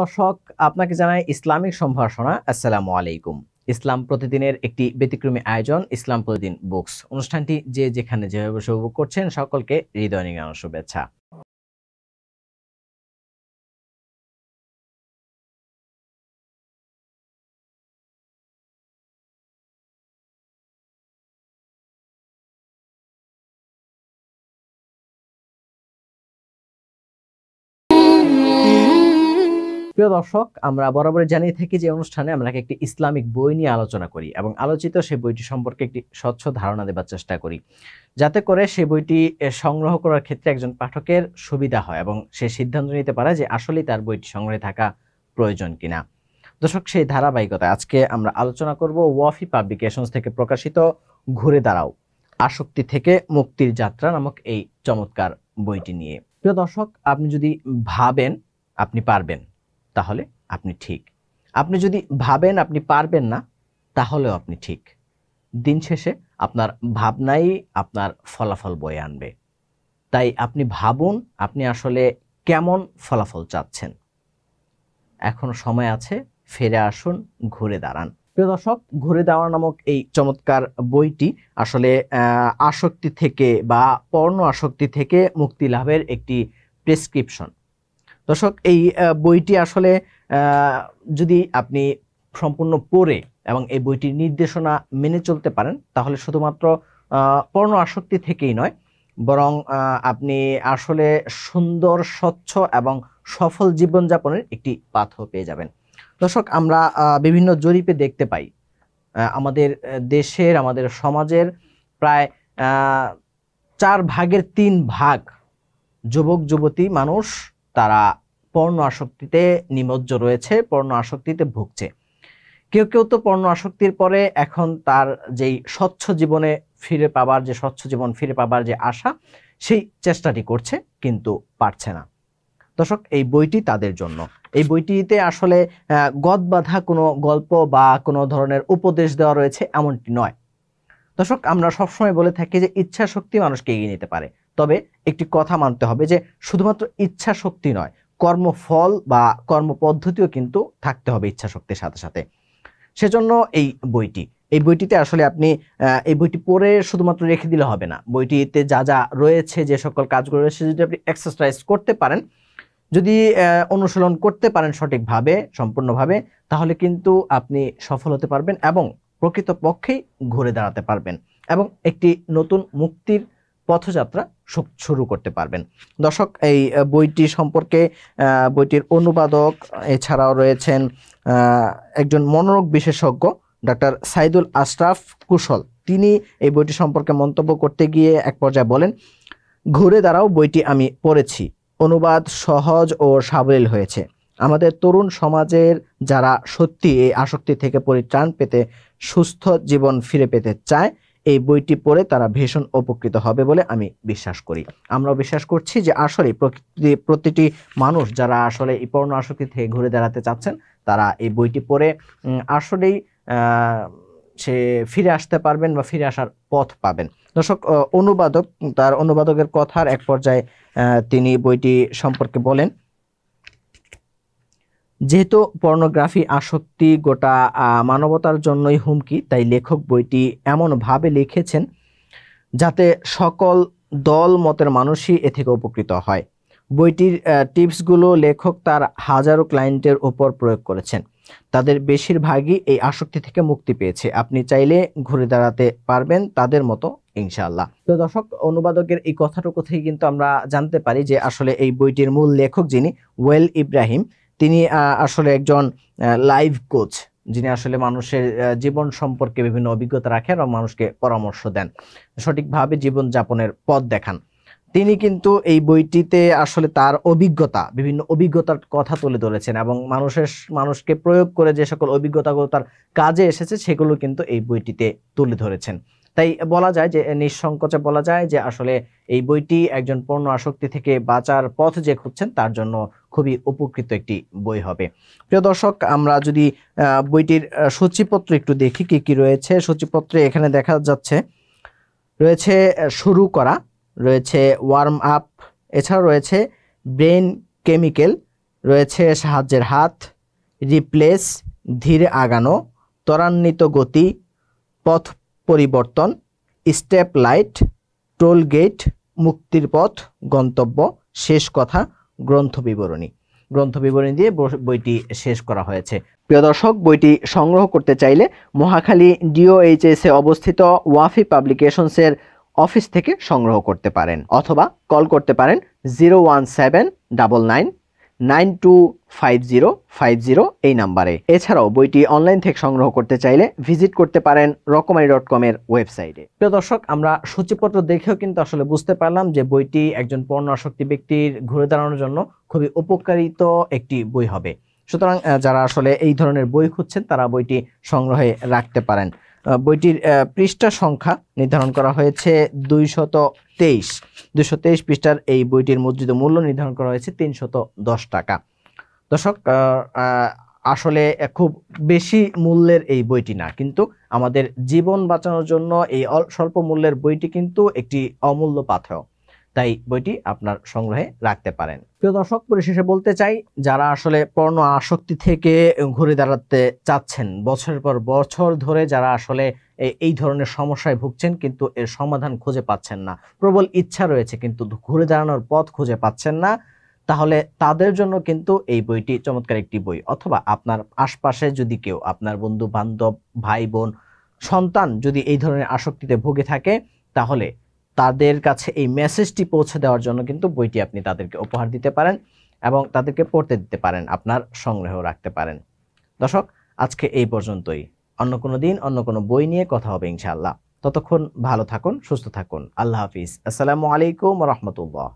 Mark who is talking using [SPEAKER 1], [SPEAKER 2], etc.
[SPEAKER 1] দর্শক, আপনাকে জানাই ইসলামিক সম্ভাষণা। আসসালামু আলাইকুম। ইসলাম প্রতিদিনের একটি ব্যতিক্রমী আয়োজন ইসলাম প্রতিদিন বুকস অনুষ্ঠানটি যে যেখানে যেভাবে বসে উপভোগ করছেন সকলকে হৃদয় নিংড়ানো শুভেচ্ছা। প্রিয় দর্শক, আমরা বরাবরই জানিয়ে থাকি যে অনুষ্ঠানে আমরা একটি ইসলামিক বই নিয়ে আলোচনা করি এবং আলোচিত সেই বইটি সম্পর্কে একটি স্বচ্ছ ধারণা দেবার চেষ্টা করি, যাতে করে সেই বইটি সংগ্রহ করার ক্ষেত্রে একজন পাঠকের সুবিধা হয় এবং সে সিদ্ধান্ত নিতে পারে যে আসলেই তার বইটি সংগ্রহে থাকা প্রয়োজন কিনা। দর্শক, সেই ধারাবাহিকতায় আজকে আমরা আলোচনা করব ওয়াফি পাবলিকেশনস থেকে প্রকাশিত ঘুরে দাঁড়াও, আসক্তি থেকে মুক্তির যাত্রা নামক এই চমৎকার বইটি নিয়ে। প্রিয় দর্শক, আপনি যদি ভাবেন আপনি পারবেন, তাহলে আপনি ঠিক। আপনি যদি ভাবেন আপনি পারবেন না, তাহলেও আপনি ঠিক। দিন শেষে আপনার ভাবনাই আপনার ফলাফল বয়ে আনবে। তাই আপনি ভাবুন আপনি আসলে কেমন ফলাফল চাচ্ছেন। এখনো সময় আছে, ফিরে আসুন, ঘুরে দাঁড়ান। প্রিয় দর্শক, ঘুরে দাঁড়ান নামক এই চমৎকার বইটি আসলে আসক্তি থেকে বা পর্ণ আসক্তি থেকে মুক্তি লাভের একটি প্রেসক্রিপশন। দর্শক, এই বইটি আসলে যদি আপনি সম্পূর্ণ পড়ে এবং এই বইটির নির্দেশনা মেনে চলতে পারেন, তাহলে শুধুমাত্র পর্ণ আসক্তি থেকেই নয়, বরং আপনি আসলে সুন্দর, স্বচ্ছ এবং সফল জীবনযাপনের একটি পাথও পেয়ে যাবেন। দর্শক, আমরা বিভিন্ন জরিপে দেখতে পাই আমাদের দেশের, আমাদের সমাজের প্রায় 4/3 যুবক যুবতী মানুষ তারা পর্ণ আসক্তিতে নিমজ্জ রয়েছে, পর্ণ আসক্তিতে ভুগছে। কেউ কেউ তো পর্ণ আসক্তির পরে এখন তার যেই স্বচ্ছ জীবনে ফিরে পাবার, যে স্বচ্ছ জীবন ফিরে পাবার যে আশা, সেই চেষ্টাটি করছে কিন্তু পারছে না। দর্শক, এই বইটি তাদের জন্য। এই বইটিতে আসলে গদবাঁধা কোনো গল্প বা কোনো ধরনের উপদেশ দেওয়া রয়েছে এমনটি নয়। দর্শক, আমরা সবসময় বলে থাকি যে ইচ্ছা শক্তি মানুষকে এগিয়ে নিতে পারে, তবে একটি কথা মানতে হবে যে শুধুমাত্র ইচ্ছা শক্তি নয়, কর্মফল বা কর্মপদ্ধতিও কিন্তু থাকতে হবে ইচ্ছা শক্তির সাথে সাথে। সেজন্য এই বইটিতে আসলে আপনি এই বইটি পড়ে শুধুমাত্র রেখে দিলে হবে না। বইটিতে যা যা রয়েছে, যে সকল কাজগুলো রয়েছে, যদি আপনি এক্সারসাইজ করতে পারেন, যদি অনুশীলন করতে পারেন সঠিকভাবে, সম্পূর্ণভাবে, তাহলে কিন্তু আপনি সফল হতে পারবেন এবং প্রকৃতপক্ষেই ঘুরে দাঁড়াতে পারবেন এবং একটি নতুন মুক্তির পথযাত্রা শুরু করতে পারবেন। দর্শক, এই বইটি সম্পর্কে বইটির অনুবাদক এছাড়াও রয়েছেন একজন মনোরোগ বিশেষজ্ঞ ডক্টর সাইদুল আশরাফ কুশল। তিনি এই বইটি সম্পর্কে মন্তব্য করতে গিয়ে এক পর্যায়ে বলেন, ঘুরে দাঁড়াও বইটি আমি পড়েছি, অনুবাদ সহজ ও সাবলীল হয়েছে। আমাদের তরুণ সমাজের যারা সত্যি এই আসক্তি থেকে পরিত্রাণ পেতে, সুস্থ জীবন ফিরে পেতে চায়, এই বইটি পড়ে তারা ভীষণ উপকৃত হবে বলে আমি বিশ্বাস করি। আমরাও বিশ্বাস করছি যে আসলে প্রতিটি মানুষ যারা আসলে এই পর্ণ আসক্তি থেকে ঘুরে দাঁড়াতে চাচ্ছেন, তারা এই বইটি পড়ে আসলেই সে ফিরে আসতে পারবেন বা ফিরে আসার পথ পাবেন। দর্শক, তার অনুবাদকের কথার এক পর্যায়ে তিনি বইটি সম্পর্কে বলেন, যেহেতু পর্নোগ্রাফি আসক্তি গোটা মানবতার জন্যই হুমকি, তাই লেখক বইটি এমনভাবে লিখেছেন যাতে সকল দল মতের মানুষই এ থেকে উপকৃত হয়। বইটির টিপসগুলো লেখক তার হাজারো ক্লায়েন্টের উপর প্রয়োগ করেছেন। তাদের বেশিরভাগই এই আসক্তি থেকে মুক্তি পেয়েছে। আপনি চাইলে ঘুরে দাঁড়াতে পারবেন তাদের মতো, ইনশাআল্লাহ। তো দর্শক, অনুবাদকের এই কথাটুকু থেকে কিন্তু আমরা জানতে পারি যে আসলে এই বইটির মূল লেখক যিনি, ওয়েল ইব্রাহিম, তিনি আসলে একজন লাইভ কোচ, যিনি আসলে মানুষের জীবন সম্পর্কে বিভিন্ন অভিজ্ঞতা রাখেন এবং মানুষকে পরামর্শ দেন, সঠিকভাবে জীবন যাপনের পথ দেখান। তিনি কিন্তু এই বইটিতে আসলে তার বিভিন্ন অভিজ্ঞতার কথা তুলে ধরেছেন এবং মানুষকে প্রয়োগ করে যে সকল অভিজ্ঞতাগুলো তার কাজে এসেছে সেগুলো কিন্তু এই বইটিতে তুলে ধরেছেন। তাই বলা যায় যে নিঃসংকোচে বলা যায় যে আসলে এই বইটি একজন পর্ণ আসক্তি থেকে বাঁচার পথ যে খুঁজছেন তার জন্য খুবই উপকৃত একটি বই হবে। প্রিয় দর্শক, আমরা যদি বইটির সূচিপত্র একটু দেখি কি কি রয়েছে। সূচিপত্রে এখানে দেখা যাচ্ছে রয়েছে শুরু করা, রয়েছে ওয়ার্ম আপ, এছাড়াও রয়েছে ব্রেন কেমিক্যাল, রয়েছে সাহায্যের হাত, রিপ্লেস, ধীরে আগানো, ত্বরান্বিত গতি, পথ পরিবর্তন, স্টেপ লাইট, টোল গেট, মুক্তির পথ, গন্তব্য, শেষ কথা, গ্রন্থ বিবরণী। গ্রন্থ বিবরণী দিয়ে বইটি শেষ করা হয়েছে। প্রিয় দর্শক, বইটি সংগ্রহ করতে চাইলে মহাখালী DOHS এ অবস্থিত ওয়াফি পাবলিকেশনসের অফিস থেকে সংগ্রহ করতে পারেন, অথবা কল করতে পারেন 01799925050 এই নাম্বারে। এছাড়াও বইটি অনলাইন থেকে সংগ্রহ করতে চাইলে ভিজিট করতে পারেন রকমারি.com এর ওয়েবসাইটে। প্রিয় দর্শক, আমরা সূচিপত্র দেখেও কিন্তু আসলে বুঝতে পারলাম যে বইটি একজন পর্ণ আসক্তি ব্যক্তির ঘুরে দাঁড়ানোর জন্য খুবই উপকারিত একটি বই হবে। সুতরাং যারা আসলে এই ধরনের বই খুঁজছেন তারা বইটি সংগ্রহে রাখতে পারেন। বইটির পৃষ্ঠা সংখ্যা নির্ধারণ করা হয়েছে 223 পৃষ্ঠার এই বইটির মুদ্রিত মূল্য নির্ধারণ করা হয়েছে 310 টাকা। দর্শক, আসলে খুব বেশি মূল্যের এই বইটি না, কিন্তু আমাদের জীবন বাঁচানোর জন্য এই স্বল্প মূল্যের বইটি কিন্তু একটি অমূল্য পাথেয়। তাই বইটি আপনার সংগ্রহে রাখতে পারেন। প্রিয় দর্শক, পরিশেষে বলতে চাই, যারা আসলে পর্ণ আসক্তি থেকে ঘুরে দাঁড়াতে চাচ্ছেন, বছরের পর বছর ধরে যারা আসলে এই ধরনের সমস্যায় ভুগছেন কিন্তু এর সমাধান খুঁজে পাচ্ছেন না, প্রবল ইচ্ছা রয়েছে কিন্তু ঘুরে দাঁড়ানোর পথ খুঁজে পাচ্ছেন না, তাহলে তাদের জন্য কিন্তু এই বইটি চমৎকার একটি বই। অথবা আপনার আশপাশে যদি কেউ, আপনার বন্ধু বান্ধব, ভাই বোন, সন্তান যদি এই ধরনের আসক্তিতে ভুগে থাকে, তাহলে তাদের কাছে এই মেসেজটি পৌঁছে দেওয়ার জন্য কিন্তু বইটি আপনি তাদেরকে উপহার দিতে পারেন এবং তাদেরকে পড়তে দিতে পারেন, আপনার সংগ্রহেও রাখতে পারেন। দর্শক, আজকে এই পর্যন্তই। অন্য কোনো দিন অন্য কোনো বই নিয়ে কথা হবে ইনশাআল্লাহ। ততক্ষণ ভালো থাকুন, সুস্থ থাকুন। আল্লাহ হাফিজ। আসসালামু আলাইকুম ওয়া রাহমাতুল্লাহ।